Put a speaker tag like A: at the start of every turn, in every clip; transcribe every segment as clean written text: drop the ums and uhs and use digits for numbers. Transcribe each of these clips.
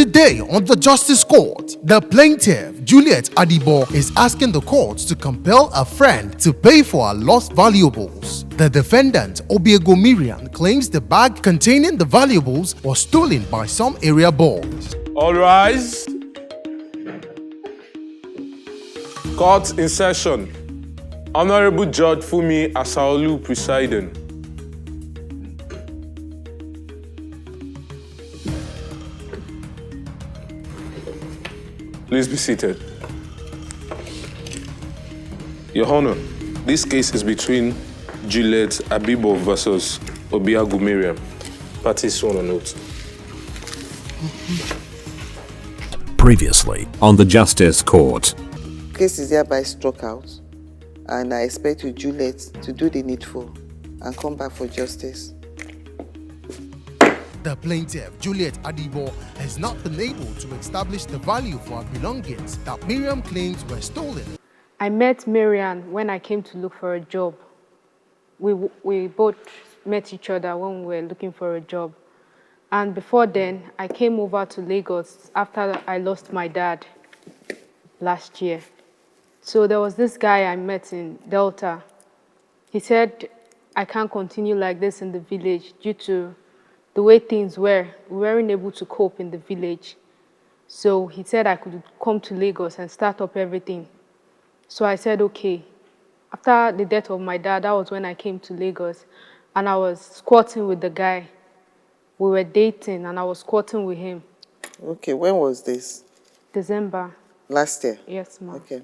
A: Today on the Justice Court, the plaintiff, Juliet Adibo, is asking the court to compel a friend to pay for her lost valuables. The defendant, Obiego Miriam, claims the bag containing the valuables was stolen by some area boys.
B: All rise. Court in session. Honorable Judge Fumi Asaolu presiding. Please be seated. Your Honor, this case is between Juliet Adibo versus Obiego Miriam. Parties sworn on oath.
C: Previously on the Justice Court.
D: Case is hereby struck out, and I expect you, Juliet, to do the needful and come back for justice.
A: The plaintiff, Juliet Adibo, has not been able to establish the value for her belongings that Miriam claims were stolen.
E: I met Miriam when I came to look for a job. We both met each other when we were looking for a job. And before then, I came over to Lagos after I lost my dad last year. So there was this guy I met in Delta. He said, I can't continue like this in the village due to the way things were. We weren't able to cope in the village. So he said I could come to Lagos and start up everything. So I said, okay. After the death of my dad, that was when I came to Lagos. And I was squatting with the guy. We were dating and I was squatting with him.
D: Okay, when was this?
E: December.
D: Last year?
E: Yes, ma'am.
D: Okay.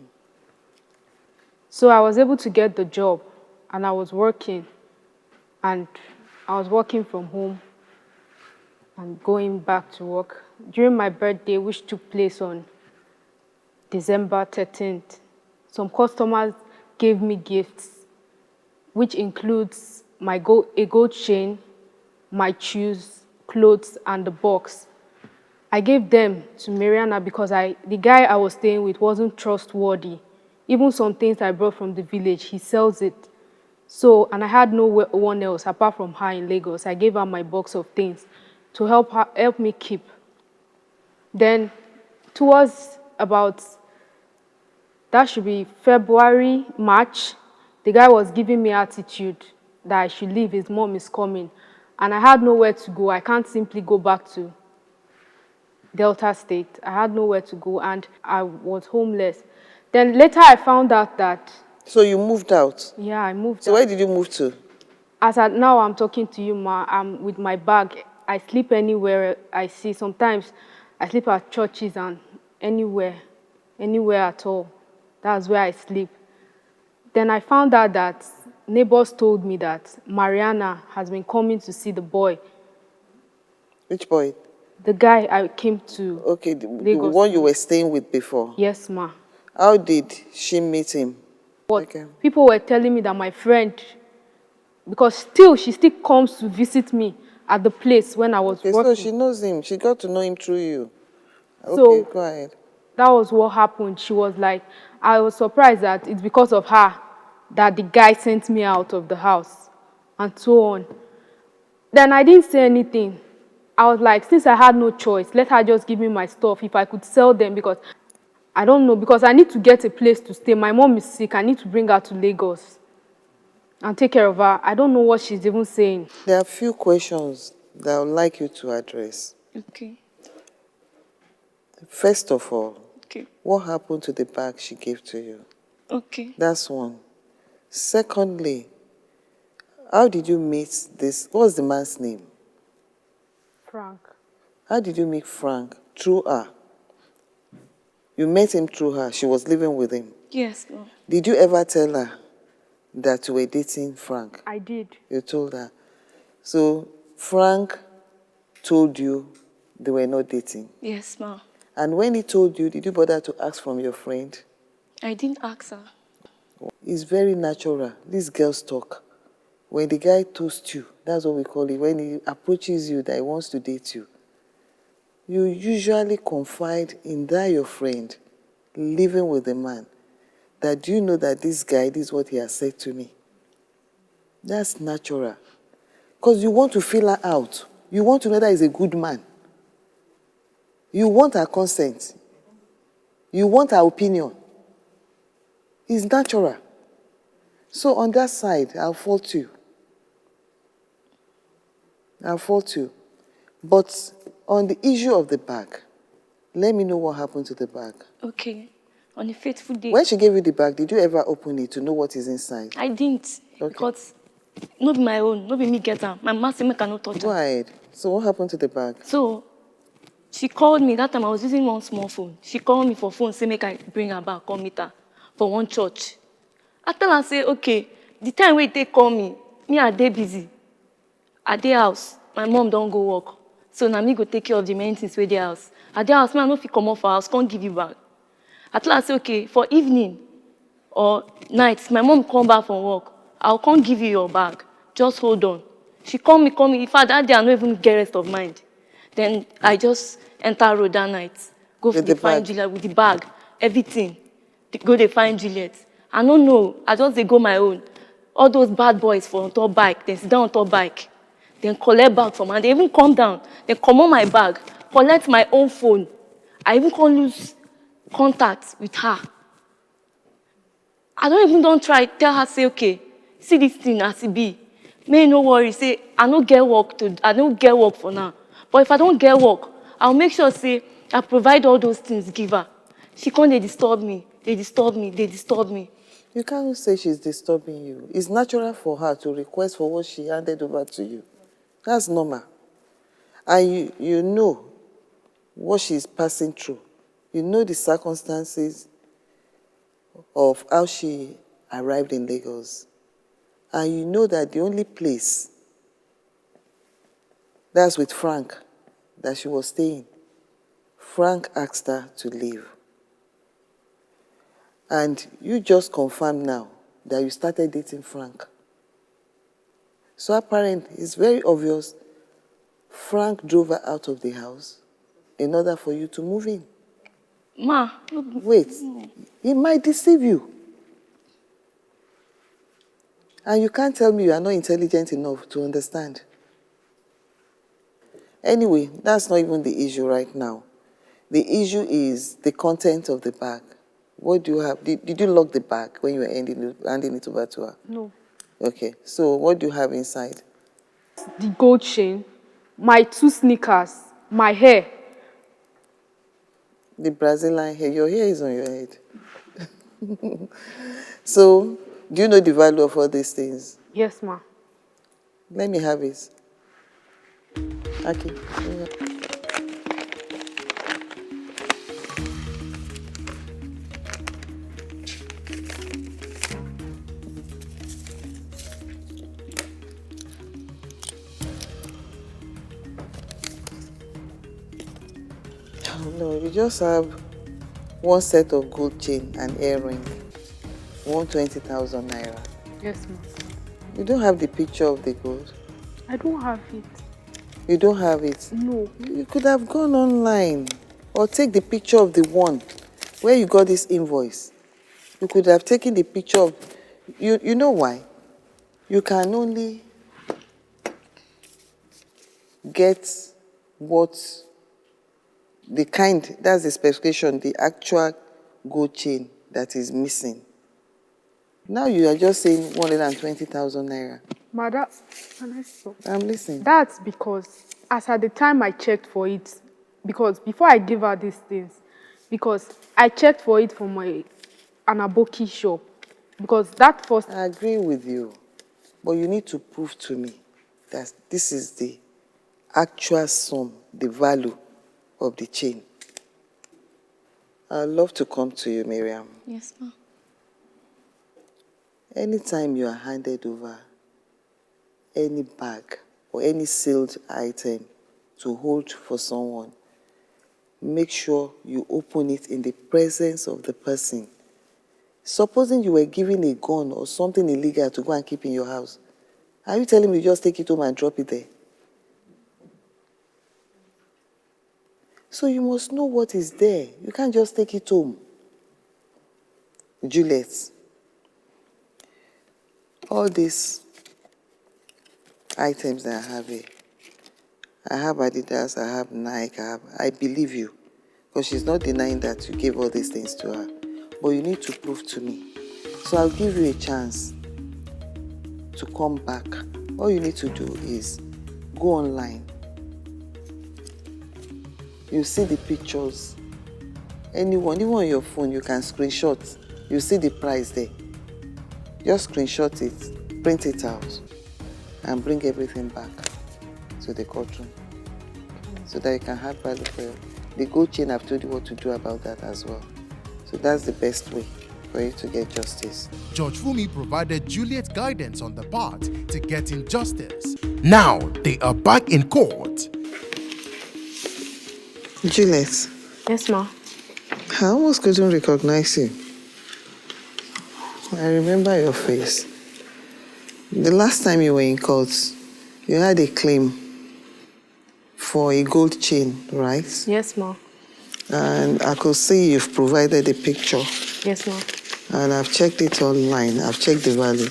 E: So I was able to get the job and I was working. And I was working from home and going back to work. During my birthday, which took place on December 13th, some customers gave me gifts, which includes a gold chain, my shoes, clothes, and the box. I gave them to Mariana because the guy I was staying with wasn't trustworthy. Even some things I brought from the village, he sells it. So, and I had no one else apart from her in Lagos. I gave her my box of things to help me keep. Then, towards about, that should be February, March, the guy was giving me attitude that I should leave, his mom is coming. And I had nowhere to go. I can't simply go back to Delta State. I had nowhere to go and I was homeless. Then later I found out that...
D: So you moved out?
E: Yeah, I moved out.
D: So where did you move to?
E: As at now I'm talking to you, ma, I'm with my bag. I sleep anywhere I see. Sometimes I sleep at churches and anywhere at all. That's where I sleep. Then I found out that neighbors told me that Mariana has been coming to see the boy.
D: Which boy?
E: The guy I came to.
D: Okay, the one you were staying with before?
E: Yes, ma.
D: How did she meet him?
E: But
D: okay.
E: People were telling me that my friend, because she still comes to visit me at the place when I was working.
D: So she knows him. She got to know him through you. Okay,
E: so
D: go ahead.
E: That was what happened. She was like, I was surprised that it's because of her that the guy sent me out of the house and so on. Then I didn't say anything. I was like, since I had no choice, let her just give me my stuff if I could sell them, because I don't know, because I need to get a place to stay. My mom is sick. I need to bring her to Lagos and take care of her. I don't know what she's even saying.
D: There are a few questions that I would like you to address.
F: Okay.
D: First of all,
F: okay.
D: What happened to the bag she gave to you?
F: Okay.
D: That's one. Secondly, how did you meet this? What was the man's name?
E: Frank.
D: How did you meet Frank? Through her? You met him through her. She was living with him.
F: Yes, ma'am.
D: Did you ever tell her that you were dating Frank?
E: I did.
D: You told her. So Frank told you they were not dating?
F: Yes, ma'am.
D: And when he told you, did you bother to ask from your friend?
F: I didn't ask her.
D: It's very natural. These girls talk. When the guy toasts you, that's what we call it, when he approaches you that he wants to date you, you usually confide in that your friend living with the man, that do you know that this guy, this is what he has said to me. That's natural. Because you want to feel her out. You want to know that he's a good man. You want her consent. You want her opinion. It's natural. So on that side, I'll fault you. I'll fault you. But on the issue of the bag, let me know what happened to the bag.
F: Okay. On a fateful day.
D: When she gave you the bag, did you ever open it to know what is inside?
F: I didn't.
D: Okay.
F: Because not be my own, not be me get her. My mom say me cannot touch
D: Go
F: her.
D: ahead. So what happened to the bag?
F: So she called me. That time I was using one small phone. She called me for phone, say make I bring her back, come meet her for one church. I tell her, say, okay, the time wey they call me I dey busy. I dey house. My mom don't go work. So now me go take care of the main things wey dey house. I dey house, me I no fit come off for house, can't give you back. I tell her, say, okay, for evening or night, my mom come back from work. I'll come give you your bag. Just hold on. She call me. In fact, that day I don't even get rest of mind. Then I just enter road that night. Go for
D: With
F: the
D: the
F: find
D: bag?
F: Juliet with the bag, everything. Go they find Juliet. I don't know. I just they go my own. All those bad boys for on top bike, they sit down on top bike. Then collect bag from her. They even come down. They come on my bag, collect my own phone. I even can't lose contact with her. I don't try tell her, say, okay, see this thing as it be. May no worry, say I don't get work for now. But if I don't get work, I'll make sure say I provide all those things, give her. She can't they disturb me.
D: You can't say she's disturbing you. It's natural for her to request for what she handed over to you. That's normal. And you know what she's passing through. You know the circumstances of how she arrived in Lagos. And you know that the only place, that's with Frank, that she was staying. Frank asked her to leave. And you just confirmed now that you started dating Frank. So apparently, it's very obvious Frank drove her out of the house in order for you to move in.
F: Ma.
D: Wait, he might deceive you. And you can't tell me you are not intelligent enough to understand. Anyway, that's not even the issue right now. The issue is the content of the bag. What do you have? Did you lock the bag when you were handing it over to her?
E: No.
D: Okay, so what do you have inside?
E: The gold chain, my 2 sneakers, my hair.
D: The Brazilian hair. Your hair is on your head. So, do you know the value of all these things?
E: Yes, ma.
D: Let me have it. Okay. No, you just have one set of gold chain and earring. 120,000 naira.
E: Yes, ma.
D: You don't have the picture of the gold?
E: I don't have it.
D: You don't have it?
E: No.
D: You could have gone online or take the picture of the one where you got this invoice. You could have taken the picture of... You know why? You can only get what the kind, that's the specification, the actual gold chain that is missing. Now you are just saying 120,000 naira.
E: Ma, can I stop?
D: I'm listening.
E: That's because, as at the time I checked for it, because before I give her these things, because I checked for it from an aboki shop, because that first...
D: I agree with you, but you need to prove to me that this is the actual sum, the value of the chain. I'd love to come to you, Miriam.
F: Yes, ma.
D: Anytime you are handed over any bag or any sealed item to hold for someone, make sure you open it in the presence of the person. Supposing you were given a gun or something illegal to go and keep in your house, are you telling me you just take it home and drop it there? So you must know what is there. You can't just take it home. Juliet, all these items that I have here, I have Adidas, I have Nike, I believe you. because she's not denying that you gave all these things to her. But you need to prove to me. So I'll give you a chance to come back. All you need to do is go online. You see the pictures. Anyone, even on your phone, you can screenshot. You see the price there. Just screenshot it, print it out, and bring everything back to the courtroom so that you can have value for it. The gold chain, I've told you what to do about that as well. So that's the best way for you to get justice.
A: Judge Fumi provided Juliet guidance on the path to getting justice. Now they are back in court.
D: Juliet,
E: Yes, ma.
D: I almost couldn't recognize you. I remember your face. The last time you were in court, you had a claim for a gold chain, right?
E: Yes, ma.
D: And I could see you've provided a picture.
E: Yes, ma.
D: And I've checked it online. I've checked the value.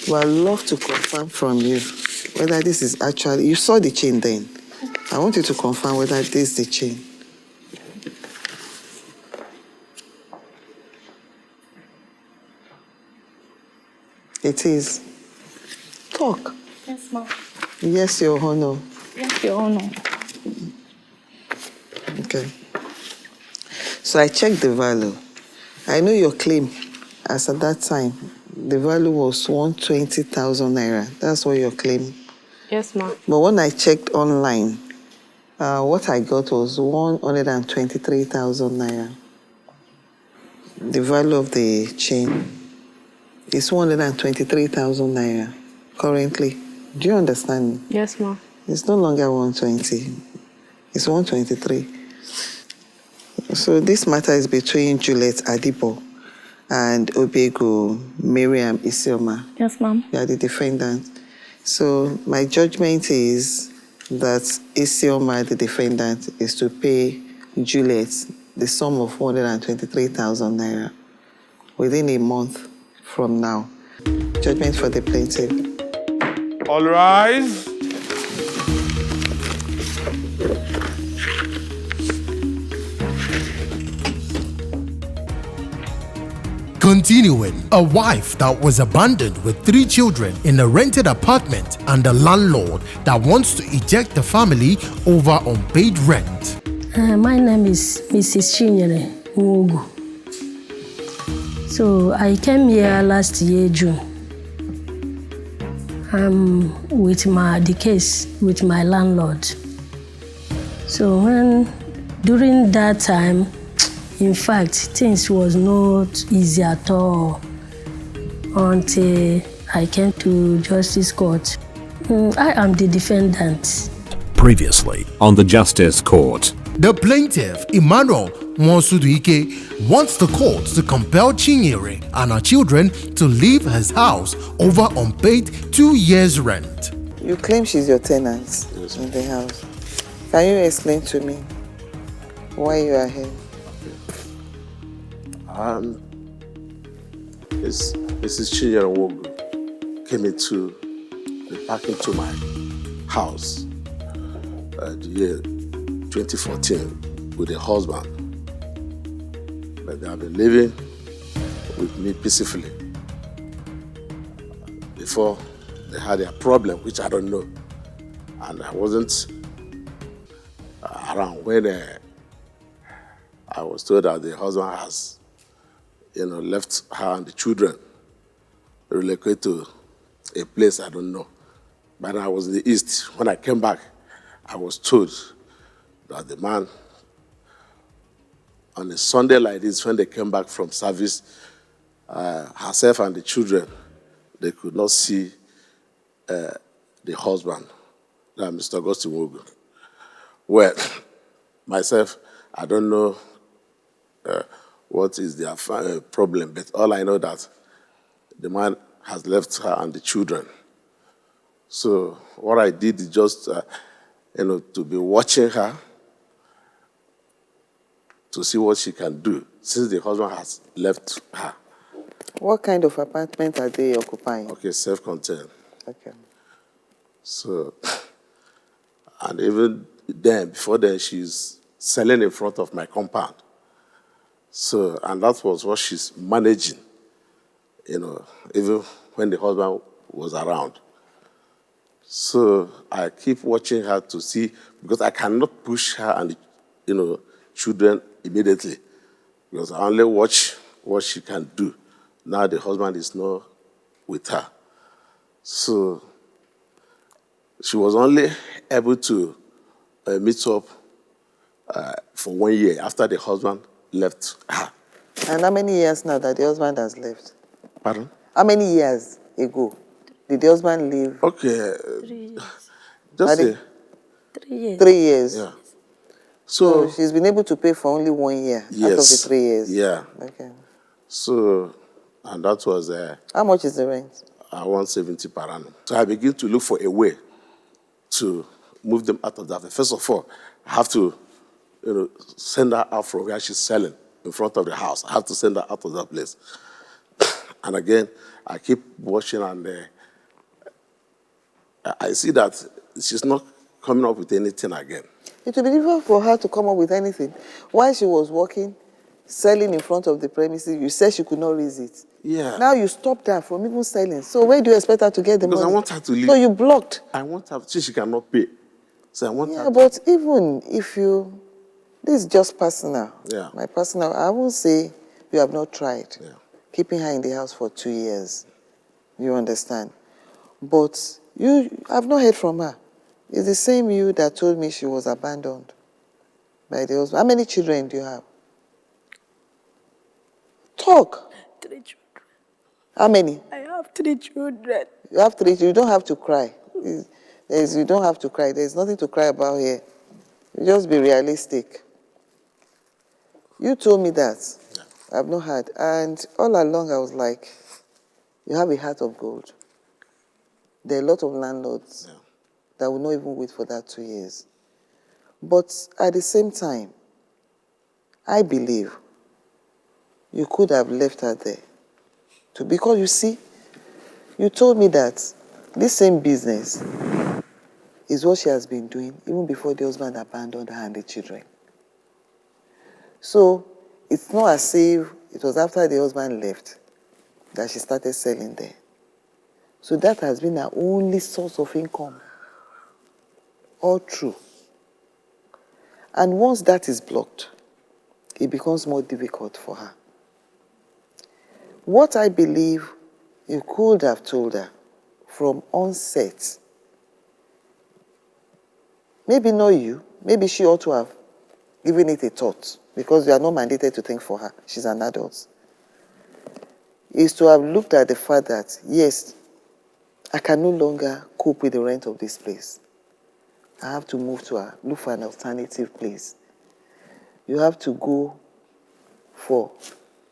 D: But I'd love to confirm from you whether this is actually... You saw the chain then. I want you to confirm whether this is the chain. It is. Talk.
F: Yes, ma'am.
D: Yes, Your Honor.
F: Yes, Your Honor.
D: Okay. So I checked the value. I know your claim, as at that time, the value was 120,000 naira. That's what your claim.
E: Yes, ma.
D: But when I checked online, what I got was 123,000 naira. The value of the chain is 123,000 naira currently. Do you understand me?
E: Yes, ma.
D: It's no longer 120. It's 123. So this matter is between Juliet Adibo and Obiego Miriam Isioma.
F: Yes, ma'am.
D: You are the defendant. So my judgment is that Isioma, the defendant, is to pay Juliet the sum of 123,000 naira within a month from now. Judgment for the plaintiff.
B: All rise.
A: Continuing, a wife that was abandoned with 3 children in a rented apartment and a landlord that wants to eject the family over unpaid rent.
G: My name is Mrs. Chinyere Nwogu. So I came here last year, June. With the case with my landlord. So during that time, in fact, things was not easy at all until I came to Justice Court. I am the defendant.
C: Previously on the Justice Court.
A: The plaintiff, Emmanuel Monsuduike, wants the court to compel Chinyere and her children to leave his house over unpaid 2 years' rent.
D: You claim she's your tenant in the house. Can you explain to me why you are here?
H: Mrs. Chinyere Nwogu came into the parking to my house the year 2014 with a husband. But they have been living with me peacefully. Before they had a problem, which I don't know. And I wasn't around when I was told that the husband has left her and the children, relocated to a place I don't know. But I was in the East. When I came back, I was told that the man, on a Sunday like this, when they came back from service, herself and the children, they could not see the husband, that Mr. Augustine Nwogu. Well, myself, I don't know what is their problem, but all I know that the man has left her and the children. So what I did is just, to be watching her to see what she can do since the husband has left her.
D: What kind of apartment are they occupying?
H: Okay, self-contained.
D: Okay.
H: So, and even then, before then, she's selling in front of my compound. So, and that was what she's managing, even when the husband was around. So I keep watching her to see, because I cannot push her and, children immediately, because I only watch what she can do. Now the husband is not with her. So she was only able to meet up for 1 year after the husband left her.
D: And how many years now that the husband has left?
H: Pardon?
D: How many years ago did the husband leave?
H: Okay.
G: 3 years.
H: Just
D: Pardon?
H: say,
G: 3 years.
D: 3 years.
H: yeah.
D: So she's been able to pay for only 1 year out of the 3 years.
H: Yeah.
D: Okay.
H: So, and that was
D: How much is the rent?
H: 170 per annum. So I begin to look for a way to move them out of that. First of all, I have to, send her out from where she's selling in front of the house. I have to send her out of that place. And again, I keep watching, and I see that she's not coming up with anything again.
D: It will be difficult for her to come up with anything. While she was working, selling in front of the premises, you said she could not raise it.
H: Yeah.
D: Now you stopped her from even selling. So where do you expect her to get the money?
H: Because I want her to leave.
D: So you blocked.
H: I want her, since she cannot pay. So I want her
D: Yeah,
H: to...
D: but even if you... This is just personal.
H: Yeah.
D: My personal... I won't say you have not tried.
H: Yeah.
D: Keeping her in the house for 2 years. You understand? But I've not heard from her. It's the same you that told me she was abandoned by the husband. How many children do you have? Talk.
G: 3 children.
D: How many?
G: I have 3 children.
D: You have 3 children. You don't have to cry. You don't have to cry. There's nothing to cry about here. You just be realistic. You told me that. Yeah. I've not heard. And all along I was like, you have a heart of gold. There are a lot of landlords that will not even wait for that 2 years. But at the same time, I believe you could have left her there. Because you see, you told me that this same business is what she has been doing even before the husband abandoned her and the children. So it's not as if it was after the husband left that she started selling there. So that has been her only source of income. All true. And once that is blocked, it becomes more difficult for her. What I believe you could have told her from onset, maybe not you, maybe she ought to have given it a thought, because you are not mandated to think for her. She's an adult. Is to have looked at the fact that, yes, I can no longer cope with the rent of this place. I have to move to look for an alternative place. You have to go for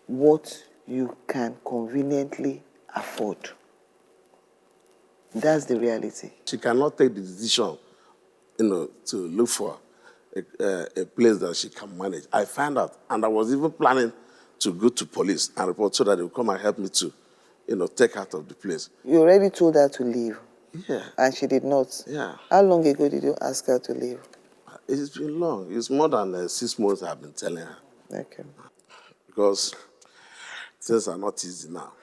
D: what you can conveniently afford. That's the reality.
H: She cannot take the decision, to look for a place that she can manage. I found out, and I was even planning to go to police and report so that they will come and help me to, take her out of the place.
D: You already told her to leave.
H: Yeah.
D: And she did not.
H: Yeah.
D: How long ago did you ask her to leave?
H: It's been long. It's more than 6 months I've been telling her.
D: Okay.
H: Because things are not easy now,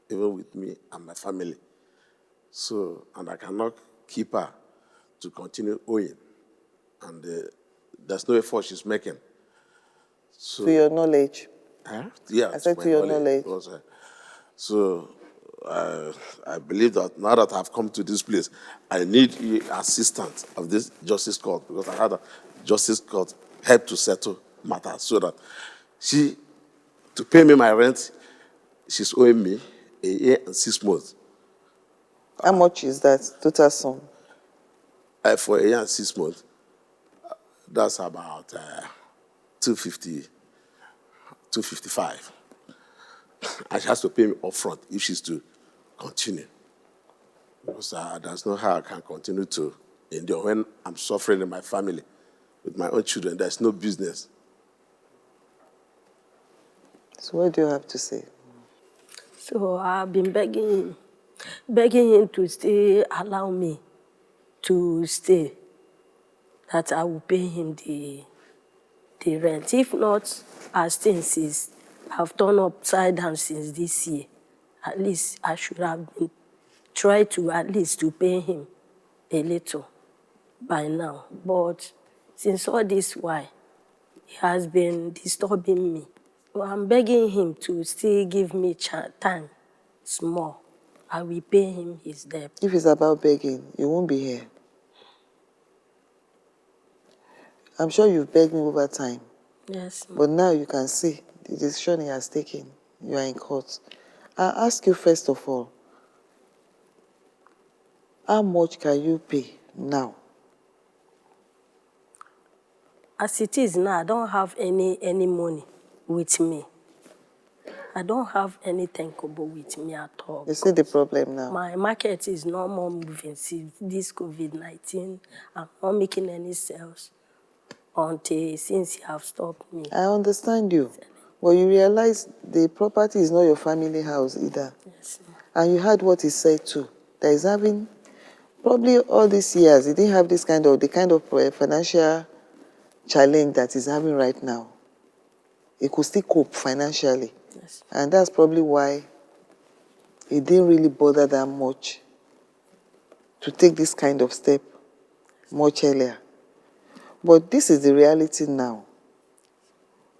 H: even with me and my family. So, and I cannot keep her to continue owing. And there's no effort she's making. So,
D: To your knowledge?
H: Yeah.
D: I said to your knowledge.
H: Because, so, I believe that now that I've come to this place, I need assistance of this justice court, because I had a justice court help to settle matters, so that to pay me my rent, she's owing me a year and 6 months.
D: How much is that total sum?
H: For a year and 6 months, that's about 250, 255. And she has to pay me upfront if she's to continue. Because there's no how I can continue to endure when I'm suffering in my family with my own children. There's no business.
D: So what do you have to say?
G: So I've been begging him to stay, allow me to stay, that I will pay him the rent. If not, as things is, I've turned upside down since this year. At least I should have been try to at least to pay him a little by now. But since all this while, he has been disturbing me. So I'm begging him to still give me time, small. I will pay him his debt.
D: If it's about begging, you won't be here. I'm sure you've begged me over time.
G: Yes.
D: But now you can see the decision he has taken. You are in court. I'll ask you first of all, how much can you pay now?
G: As it is now, I don't have any money with me. I don't have anything with me at all.
D: You see the problem now?
G: My market is no more moving since this COVID-19. I'm not making any sales since you have stopped me.
D: I understand you. But you realize the property is not your family house either.
G: Yes.
D: And you heard what he said too. That he's having, probably all these years, he didn't have the kind of financial challenge that he's having right now. He could still cope financially.
G: Yes.
D: And that's probably why he didn't really bother that much to take this kind of step much earlier. But this is the reality now.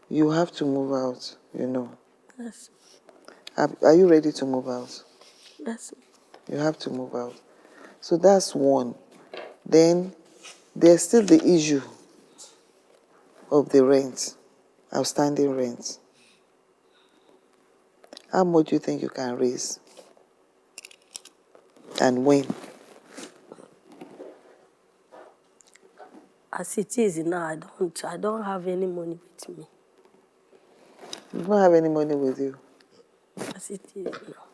D: You have to move out, you know.
G: Yes.
D: Are you ready to move out?
G: Yes.
D: You have to move out. So that's one. Then there's still the issue of the rent, outstanding rent. How much do you think you can raise? And when?
G: As it is now, I don't have any money with me.
D: You don't have any money with you?
G: As it is now.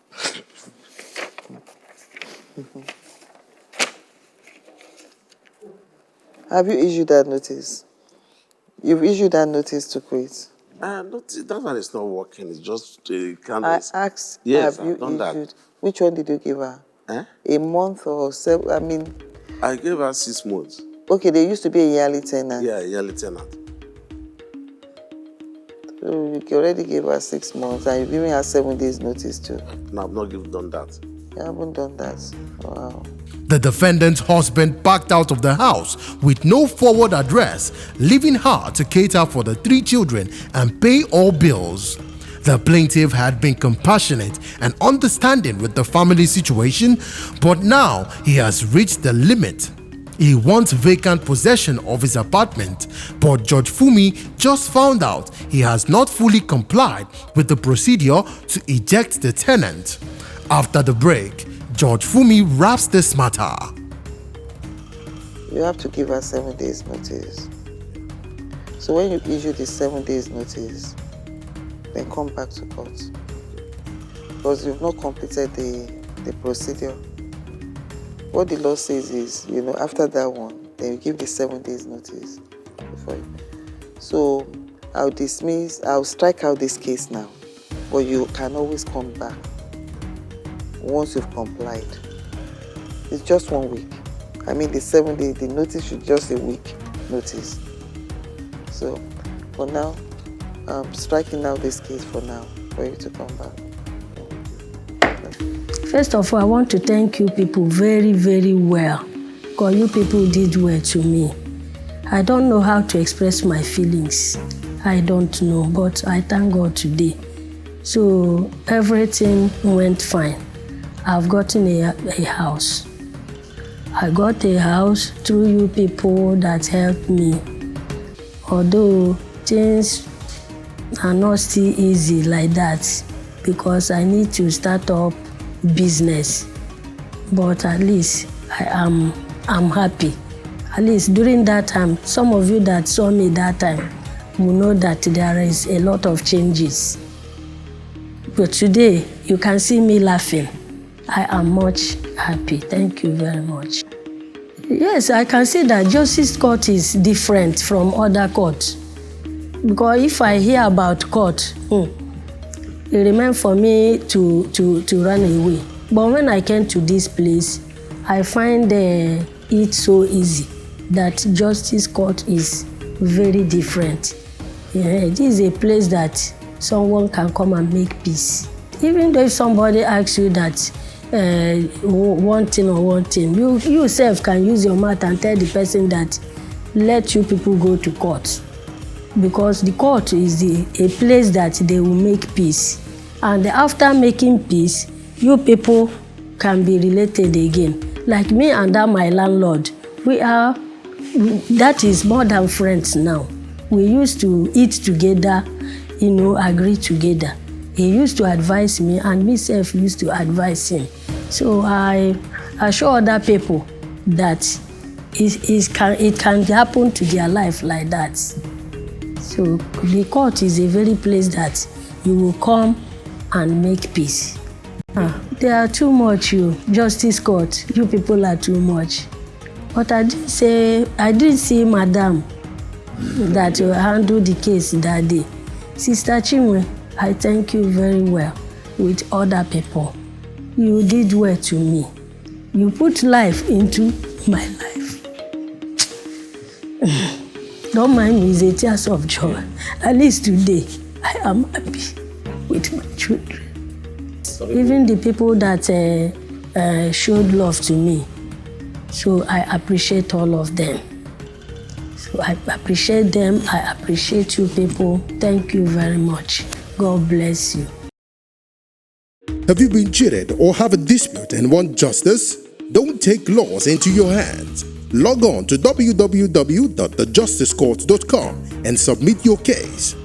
D: Have you issued that notice? You've issued that notice to quit?
H: That one is not working. It's just kind
D: I
H: of...
D: asked,
H: Yes,
D: have you
H: I've done
D: issued?
H: that.
D: Which one did you give her? A month or 7? I mean...
H: I gave her 6 months.
D: Okay, there used to be a yearly tenant.
H: Yeah, a yearly tenant.
D: So you already gave her 6 months and you're giving her 7 days notice too.
H: No, I've not done that.
D: You haven't done that. Wow.
A: The defendant's husband backed out of the house with no forward address, leaving her to cater for the 3 children and pay all bills. The plaintiff had been compassionate and understanding with the family situation, but now he has reached the limit. He wants vacant possession of his apartment, but Judge Fumi just found out he has not fully complied with the procedure to eject the tenant. After the break, Judge Fumi wraps this matter.
D: You have to give her 7 days notice. So when you issue the 7 days notice, then come back to court. Because you've not completed the procedure. What the law says is, you know, after that one, then you give the 7 days notice. So I'll strike out this case now, but you can always come back once you've complied. It's just 1 week. I mean, the 7 days, the notice should just a week notice. So for now, I'm striking out this case for now, for you to come back.
G: First of all, I want to thank you people very, very well, because you people did well to me. I don't know how to express my feelings. I don't know, but I thank God today. So everything went fine. I've gotten a house. I got a house through you people that helped me. Although things are not still easy like that, because I need to start up business. But at least I'm happy. At least during that time, some of you that saw me that time will know that there is a lot of changes. But today, you can see me laughing. I am much happy. Thank you very much. Yes, I can see that justice court is different from other courts. Because if I hear about court, it remains for me to run away. But when I came to this place, I find it so easy that justice court is very different. This is a place that someone can come and make peace. Even though if somebody asks you that one thing or one thing, you yourself can use your mouth and tell the person that let you people go to court, because the court is a place that they will make peace, and after making peace, you people can be related again. Like me and my landlord, that is more than friends now. We used to eat together, agree together. He used to advise me, and myself used to advise him. So I assure other people that it can happen to their life like that. So the court is a very place that you will come and make peace. They are too much, Justice Court. You people are too much. But I did see Madam that handled the case that day. Sister Chinwe, I thank you very well with other people. You did well to me. You put life into my life. Don't mind me, it's a tears of joy. At least today, I am happy with my children. Even the people that showed love to me, so I appreciate all of them. So I appreciate them. I appreciate you people. Thank you very much. God bless you.
A: Have you been cheated or have a dispute and want justice? Don't take laws into your hands. Log on to www.thejusticecourt.com and submit your case.